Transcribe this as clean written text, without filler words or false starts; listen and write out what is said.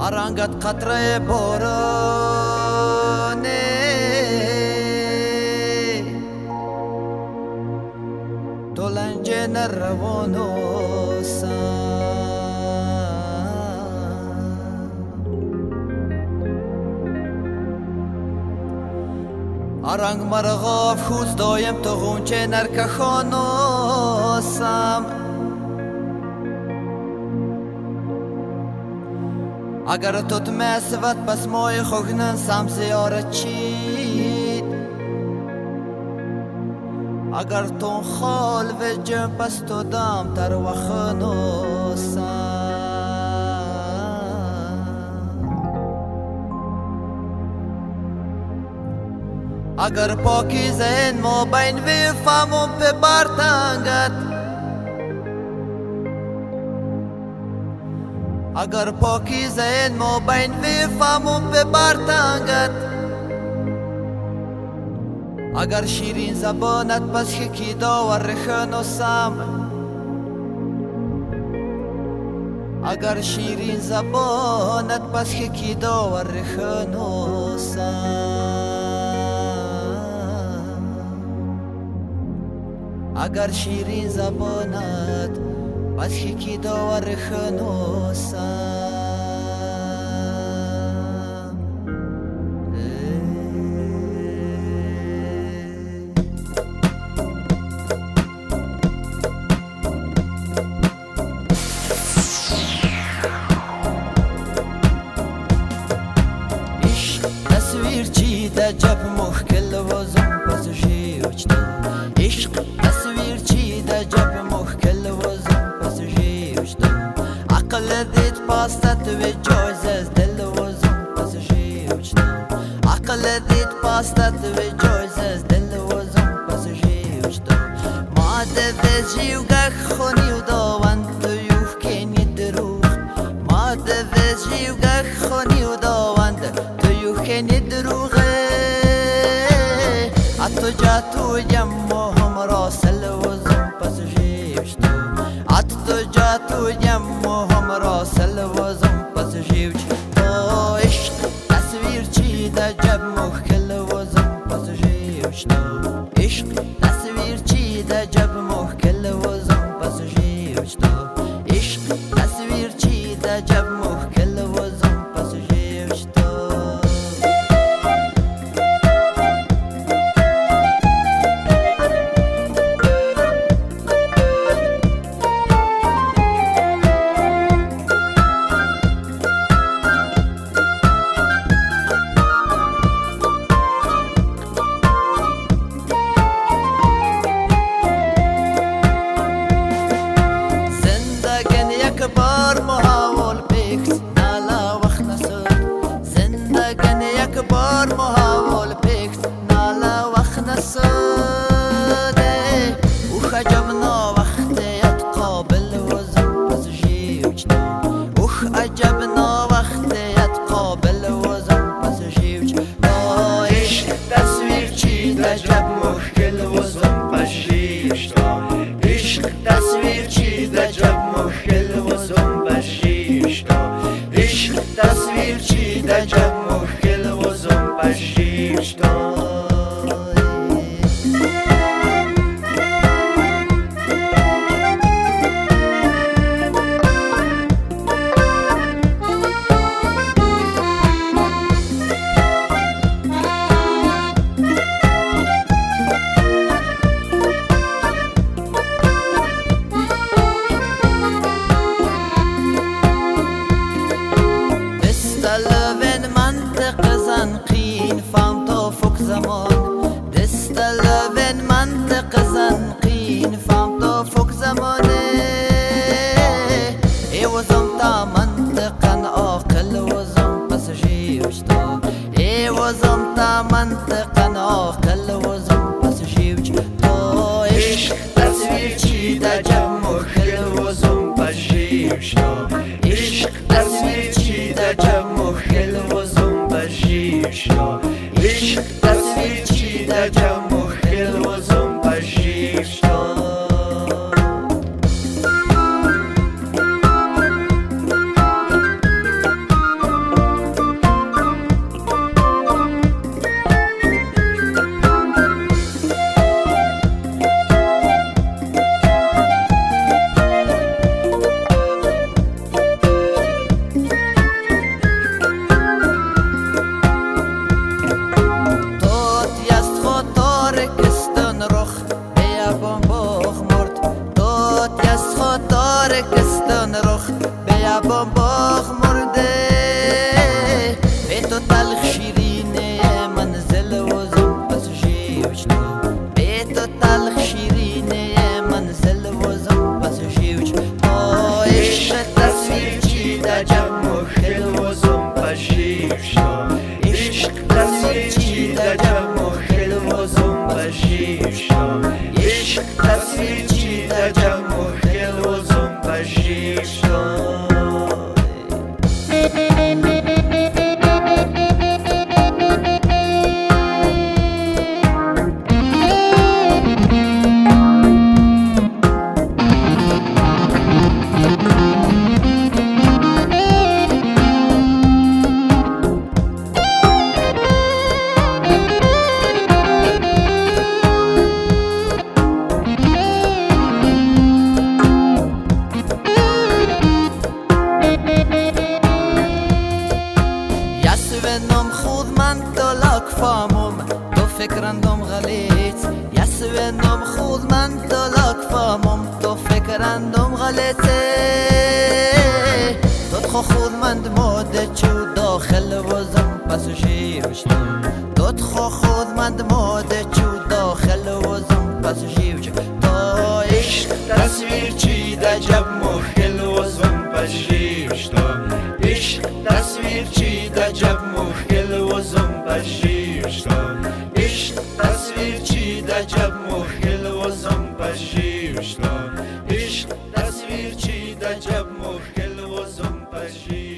رنگت قطره بارانه تو لنجه نروان و رنگ مرغاف خوز دایم تو غونچه نرک خانوسم اگر تو مسوت پس مای خوگنن سم زیارت چید اگر تو خال و جم پس تو دام تر و خانوسم اگر پاکی ذهن ما بین وی فهمم به برتنگت اگر پاکی ذهن ما بین وی فهمم به برتنگت اگر شیرین زبانت پس کی داور خنوسم اگر شیرین زبانت پس کی داور خنوسم اگر شیرین زبانت پس کی داور خنوسم عشق تصویر چیده جب مخکل وزم پس جیوچتا عشق تصویر چیده جب مخکل وزم پس جیوچتا عقل دید پاستت و جایز از دل وزم پس جیوچتا عقل دید پاستت و جایز از دل وزم پس جیوچتا ماده و جیوگه خونی و داوند تو یوف کنی دروغ ماده و جیوگه خونی و داوند تو یوف کنی دروغه اتو جاتو جمو هم راسل وزم پس جیوشتو اتو جاتو جمو هم راسل وزم پس جیوشتو عشق تصویر چیده جب مخکل وزم پس جیوشتو عشق تصویر چیده جب مخکل وزم پس جیوشتو عشق تصویر چیده جب مخکل وزم پس جیوشتو بار محاول پیکس نالا وقت نسد زندگان یک بار محاول پیکس نالا وقت نسد او خجبنا وقتیت قابل وزم پس جیوچتا اوخ عجبنا وقتیت قابل وزم پس جیوچتا عشق تصویر چیده جب مشکل وزم پس جیوچتا عشق تصویر چیده جب مشکل عشق تصویر چیده جب مشکل وزم پشیشتا دستلوین منطق زنقین فهم تا فوق زمان دستلوین منطق زنقین فهم تا فوق زمانه ای وزم تا منطقا عاقل وزم پس جیوشتا ای وزم تا منطقا عاقل وزم پس جیوشتا عشق تصویر چیده جب مخل وزم پس جیوشتا عشق تصویر چیده جب مخل وزم پس جیوشتا عشق تصویر چیده جب مخل وزم پس جیوشتا نم خود من دلاک فامم تو فکرندم غلیت یسوی نم خود من دلاک فامم تو فکرندم غلیته تو خود من ماده چو داخل وزم پسوشیوشتم تو خود من ماده چو داخل وزم پسوشیوشتم تا عشق تصویر چیده جب مخل وزم پسوشیوشتم عشق تصویر چیده جب مخل وزم پسوشیوشتم عشق تصویر چیده جب مخل وزم پسوشیوشتم عشق تصویر چیده جب مخل وزم پسوشیوشتم